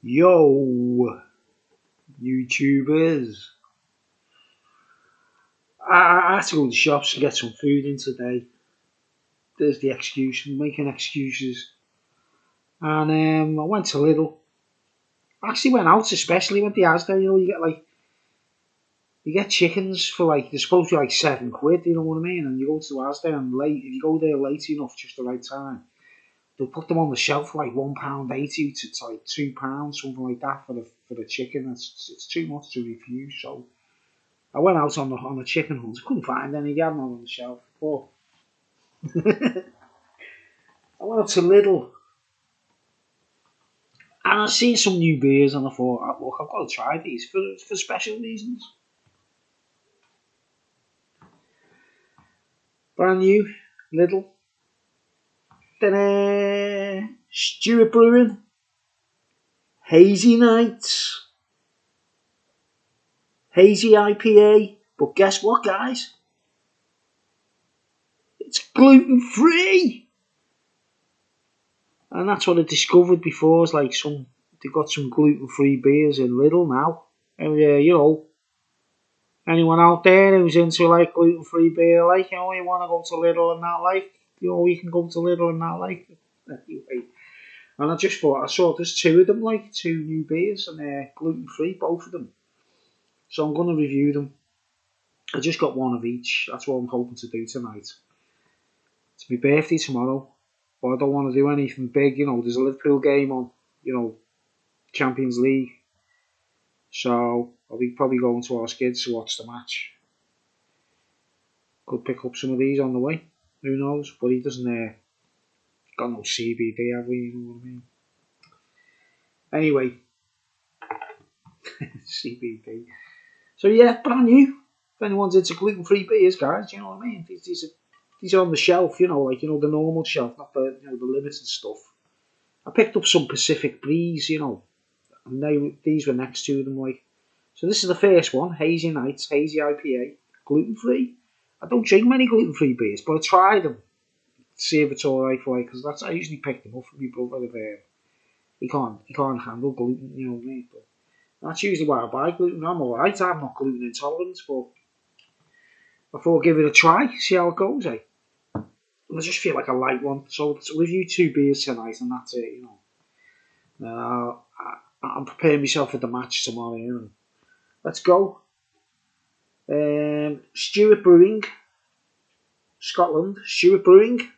Yo, YouTubers. I had to go to the shops to get some food in today. There's the excuse, I'm making excuses. And I went to Lidl. I actually went out, especially went to Asda. You get chickens for they're supposed to be like £7, you know what I mean? And you go to Asda and late, if you go there late enough, just the right time, they'll put them on the shelf for like £1.80 to like £2, something like that for the chicken. It's too much to refuse, so I went out on the chicken hunt. I couldn't find any. They had none on the shelf. But I went up to Lidl and I seen some new beers and I thought, look, I've got to try these for special reasons. Brand new Lidl. Then Stewart Brewing Hazy Nights. Hazy Ipa. But guess what, guys? It's gluten free. And that's what I discovered before. It's like they got some gluten free beers in Lidl now. And anyone out there who's into like gluten free beer, you want to go to Lidl and that, you can go to Lidl and that, anyway. And I just thought, I saw there's two of them, two new beers, and they're gluten free, both of them. So I'm going to review them. I just got one of each. That's what I'm hoping to do tonight. It's my birthday tomorrow, but I don't want to do anything big. There's a Liverpool game on, Champions League. So I'll be probably going to our skids to watch the match. Could pick up some of these on the way. Who knows? But he doesn't got no CBD, have we? You know what I mean? Anyway, CBD. So yeah, brand new. If anyone's into gluten-free beers, guys, you know what I mean? These are on the shelf, the normal shelf, not the the limited stuff. I picked up some Pacific Breeze, and these were next to them, So this is the first one, Hazy Nights, Hazy IPA, gluten-free. I don't drink many gluten-free beers, but I tried them. See if it's alright for because I usually pick them up for my brother if he can't handle gluten, you know what I mean? But that's usually why I buy gluten. I'm alright, I'm not gluten intolerant, but I thought I'd give it a try, see how it goes, And I just feel like I like one. So I'll review two beers tonight and that's it, I'm preparing myself for the match tomorrow, Let's go. Stewart Brewing, Scotland, Stewart Brewing,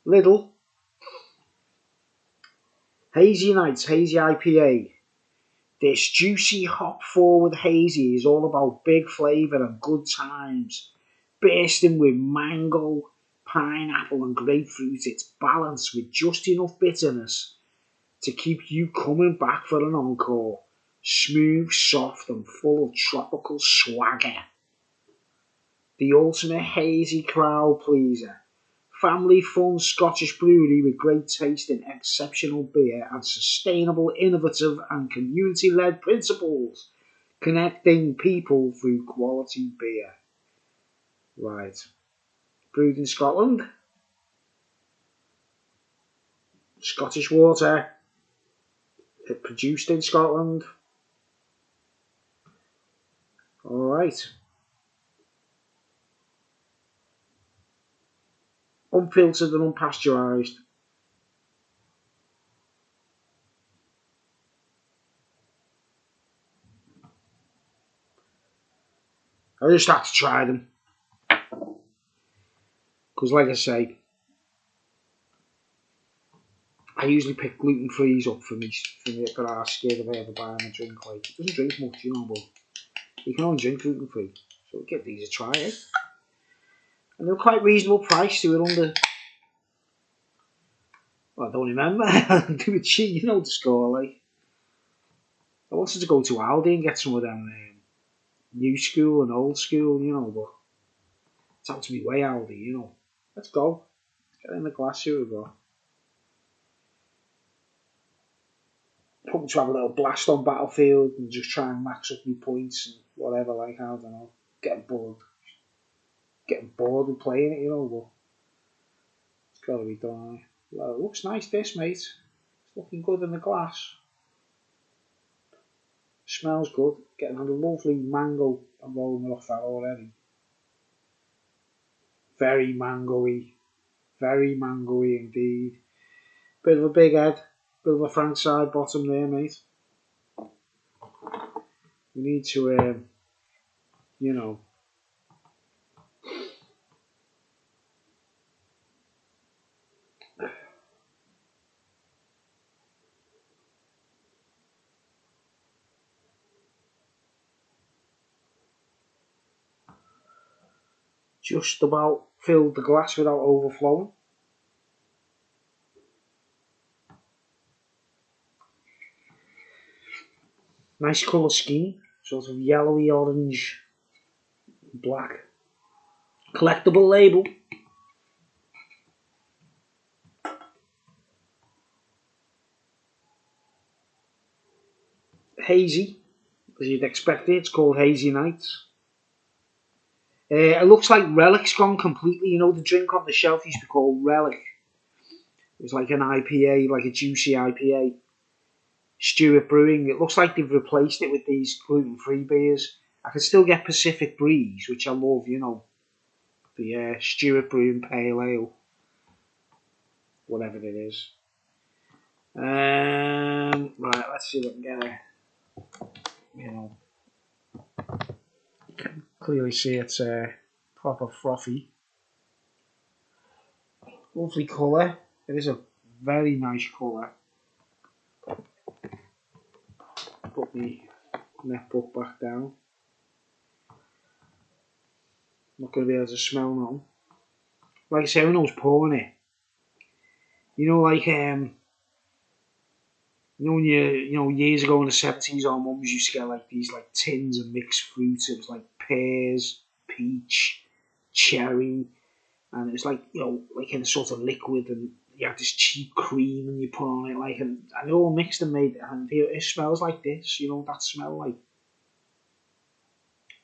Lidl, Hazy Nights, Hazy IPA. This juicy hop forward hazy is all about big flavour and good times. Bursting with mango, pineapple and grapefruit, it's balanced with just enough bitterness to keep you coming back for an encore. Smooth, soft and full of tropical swagger. The ultimate hazy crowd pleaser. Family fun Scottish brewery with great taste in exceptional beer and sustainable, innovative and community-led principles, connecting people through quality beer. Right. Brewed in Scotland. Scottish water. Produced in Scotland. Alright. Unfiltered and unpasteurised. I just had to try them. Because like I say, I usually pick gluten-frees up for our skid if I ever buy them a drink. It doesn't drink much, but you can only drink gluten-free. So we'll give these a try, And they're quite reasonable price. They were under, well, I don't remember. They were cheap, the score, I wanted to go to Aldi and get some of them new school and old school, but it's out to me way, Aldi, Let's go. Get in the glass, here we go. Hoping to have a little blast on Battlefield and just try and max up my points and whatever, I don't know. Getting bored with playing it, but it's got to be done. Well, it looks nice, this, mate. It's looking good in the glass. Smells good. Getting a lovely mango aroma off that already. Very mangoey. Very mangoey indeed. Bit of a big head. Bit of a frank side bottom there, mate. We need to, you know, just about fill the glass without overflowing. Nice colour scheme, sort of yellowy orange, black. Collectible label. Hazy, as you'd expect it. It's called Hazy Nights. It looks like Relic's gone completely. You know, the drink on the shelf used to be called Relic. It was like an IPA, like a juicy IPA. Stewart Brewing. It looks like they've replaced it with these gluten-free beers. I can still get Pacific Breeze, which I love, you know. The Stewart Brewing Pale Ale. Whatever it is. Right, let's see if I can get a, you know, you can clearly see it's proper frothy. Lovely colour. It is a very nice colour. Put my netbook back down. Not going to be able to smell none. Like I say, when I was pouring it, you know, like you know, when you know, years ago in the 70s, our mums used to get like these like tins of mixed fruits. It was like pears, peach, cherry, and it was like, you know, like in a sort of liquid, and you had this cheap cream and you put on it, like, and it all mixed and made, and it smells like this, you know, that smell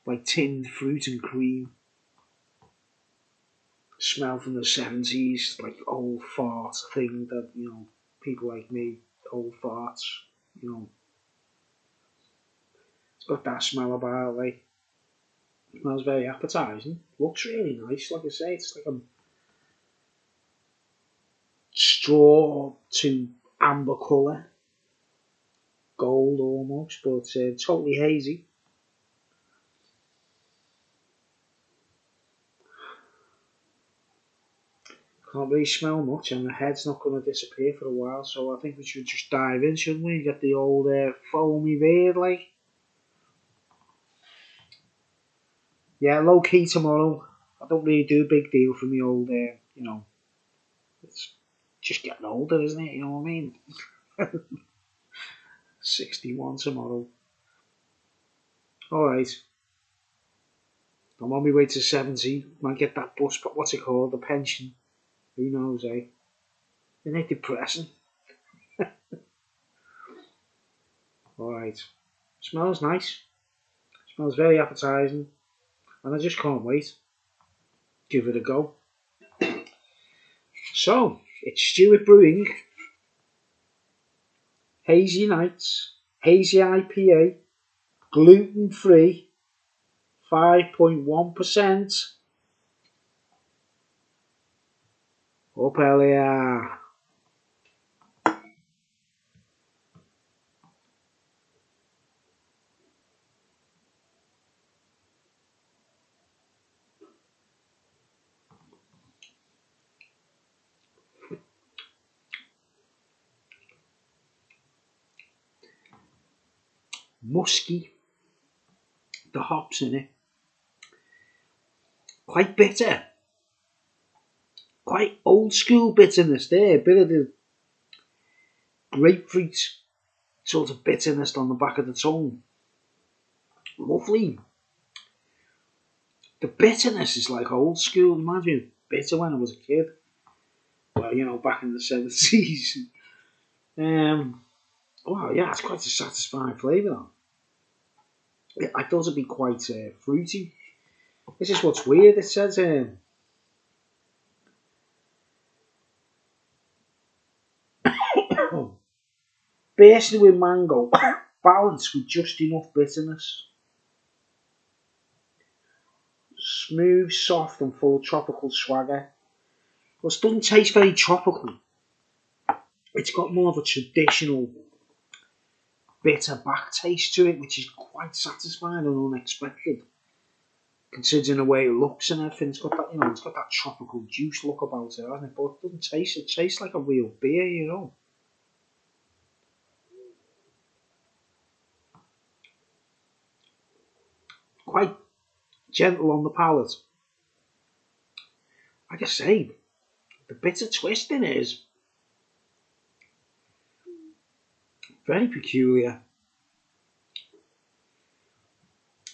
like tinned fruit and cream. Smell from the 70s, like old fart thing that, you know, people like me, old farts, you know, it's got that smell about it, like, it smells very appetising, looks really nice, like I say, it's like a straw to amber colour, gold almost, but totally hazy. Can't really smell much, and the head's not going to disappear for a while, so I think we should just dive in, shouldn't we? Get the old foamy beard, like. Yeah, low key tomorrow. I don't really do a big deal for me old, you know, it's just getting older, isn't it? You know what I mean? 61 tomorrow. Alright. I'm on my way to 70. Might get that bus, but what's it called? The pension. Who knows, eh? Isn't it depressing? Alright. Smells nice. Smells very appetising. And I just can't wait. Give it a go. So, it's Stewart Brewing. Hazy Nights. Hazy IPA. Gluten free. 5.1%. Up Elia. Musky. The hops in it. Quite bitter. Quite old school bitterness there. A bit of the grapefruit sort of bitterness on the back of the tongue. Lovely. The bitterness is like old school. Reminds me of bitter when I was a kid. Well, you know, back in the 70s. Wow, yeah, it's quite a satisfying flavour. I thought it'd be quite fruity. This is what's weird. It says bursting with mango. Balanced with just enough bitterness. Smooth, soft and full of tropical swagger. Well, it doesn't taste very tropical. It's got more of a traditional bitter back taste to it, which is quite satisfying and unexpected, considering the way it looks and everything. It's got that, it's got that tropical juice look about it, hasn't it? But it doesn't taste. It tastes like a real beer, Quite gentle on the palate. Like I say, the bitter twist in it is very peculiar.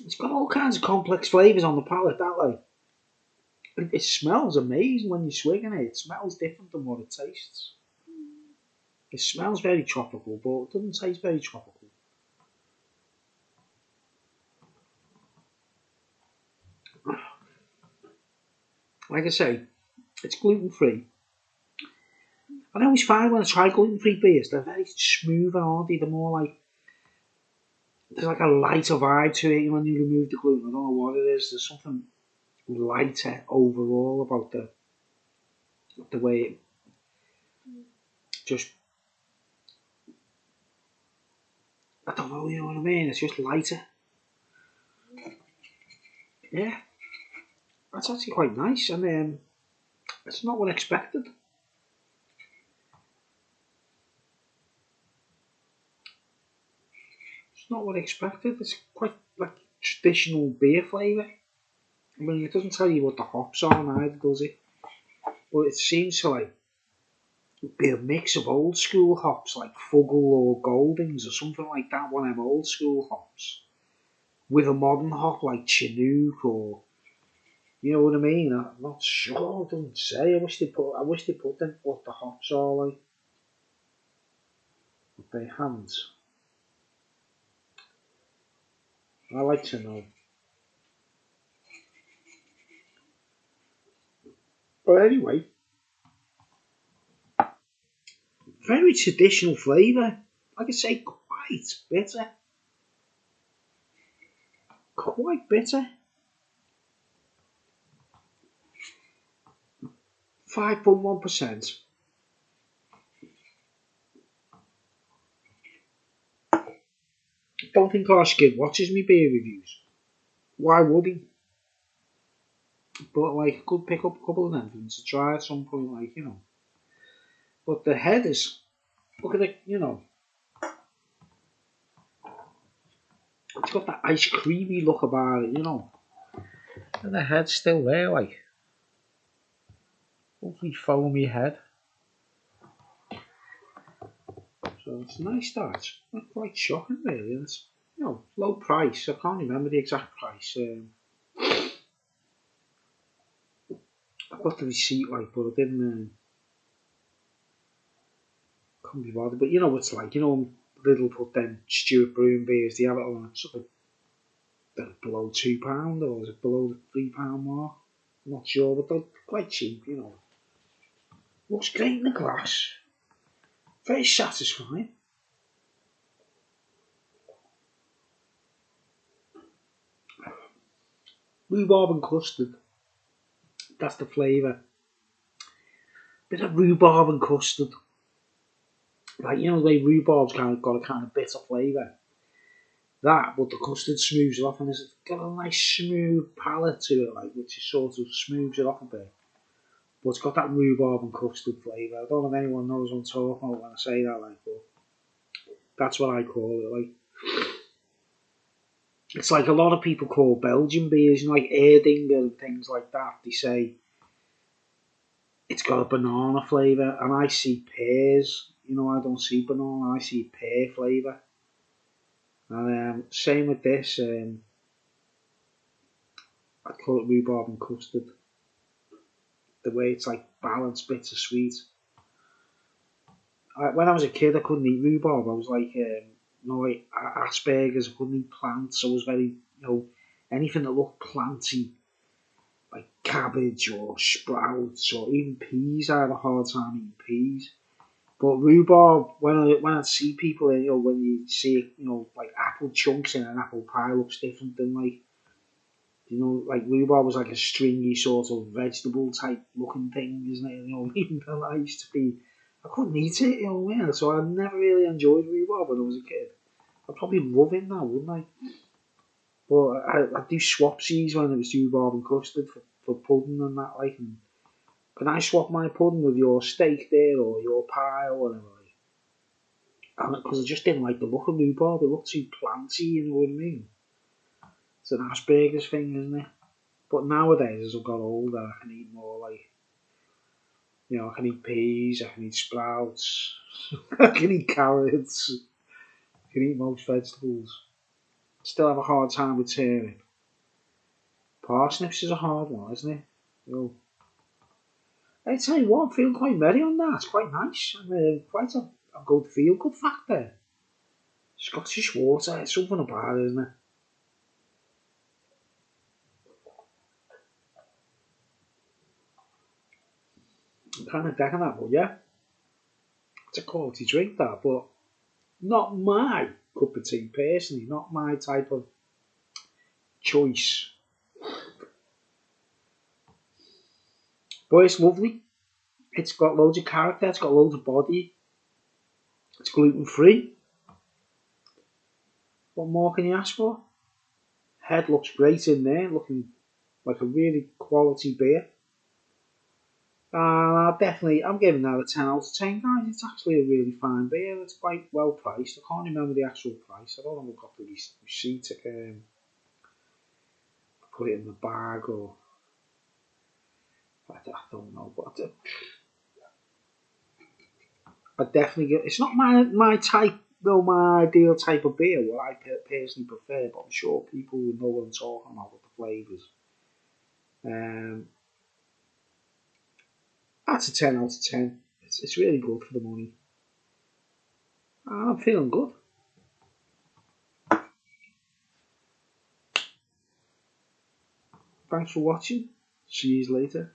It's got all kinds of complex flavours on the palate, that way. It smells amazing when you're swigging it. It smells different than what it tastes. It smells very tropical, but it doesn't taste very tropical. Like I say, it's gluten-free. And I always find when I try gluten-free beers, they're very smooth and aren't they? They're more like, there's like a lighter vibe to it when you remove the gluten. I don't know what it is. There's something lighter overall about the way it just, I don't know, you know what I mean? It's just lighter. Yeah, that's actually quite nice, and it's not what I expected. It's not what I expected. It's quite like traditional beer flavour. I mean, it doesn't tell you what the hops are neither, does it? But it seems to like be a mix of old school hops like Fuggle or Goldings or something like that, one of them old school hops, with a modern hop like Chinook or, you know what I mean? I'm not sure. It doesn't say. I wish they put them what the hops are like. But they haven't. I like to know. But anyway, very traditional flavour. Like I say, quite bitter. Quite bitter. 5.1%. Don't think our skid watches me beer reviews. Why would he? But like, I could pick up a couple of them for them to try at some point, like. But the head is, look at it, it's got that ice creamy look about it. And the head's still there, like. Lovely foamy head. So it's nice that. It's not quite shocking, really. And it's, low price. I can't remember the exact price. I've got the receipt, like, but I didn't. Can't be bothered. But you know what it's like. Lidl put them Stewart Brewing beers. They have it on something below £2 or is it below the £3 mark? I'm not sure, but they're quite cheap. Looks great in the glass. Very satisfying. Rhubarb and custard. That's the flavour. Bit of rhubarb and custard. Like, the way rhubarb's got a kind of bitter flavour. That, but the custard smooths it off, and it's got a nice smooth palate to it, like, which is sort of smooths it off a bit. But it's got that rhubarb and custard flavour. I don't know if anyone knows what I'm talking about when I say that, like, but that's what I call it, like. It's like a lot of people call Belgian beers, like Erdinger and things like that. They say it's got a banana flavour, and I see pears. I don't see banana, I see pear flavour. And same with this, I'd call it rhubarb and custard. The way it's like balanced, bittersweet. When I was a kid, I couldn't eat rhubarb. I was like, like Asperger's. I couldn't eat plants. I was very, anything that looked planty, like cabbage or sprouts or even peas. I had a hard time eating peas. But rhubarb, when I see people, when you see like apple chunks in an apple pie looks different than like like rhubarb was like a stringy sort of vegetable type looking thing, isn't it? And I used to be, I couldn't eat it, yeah. So I never really enjoyed rhubarb when I was a kid. I'd probably love it now, wouldn't I? But I do swapsies when it was rhubarb and custard for pudding and that, like. And can I swap my pudding with your steak there or your pie or whatever? Because I just didn't like the look of rhubarb. It looked too planty, you know what I mean? It's an Asperger's thing, isn't it? But nowadays, as I've got older, I can eat more like, I can eat peas, I can eat sprouts, I can eat carrots, I can eat most vegetables. Still have a hard time with turnip. Parsnips is a hard one, isn't it? I tell you what, I'm feeling quite merry on that. It's quite nice. And quite a good feel good factor. Scottish water, it's something about it, isn't it? I'm kind of decking that, but yeah, it's a quality drink that, but not my cup of tea personally, not my type of choice. But it's lovely. It's got loads of character, it's got loads of body, it's gluten free. What more can you ask for? Head looks great in there, looking like a really quality beer. I'm giving that a 10 out of 10, guys. It's actually a really fine beer. It's quite well priced. I can't remember the actual price. I don't know if I've got the receipt. I can put it in the bag or I don't know. But I definitely get. It's not my type, though. My ideal type of beer. What I personally prefer, but I'm sure people will know what I'm talking about with the flavours. Um, that's a 10 out of 10. It's really good for the money. I'm feeling good. Thanks for watching. See you later.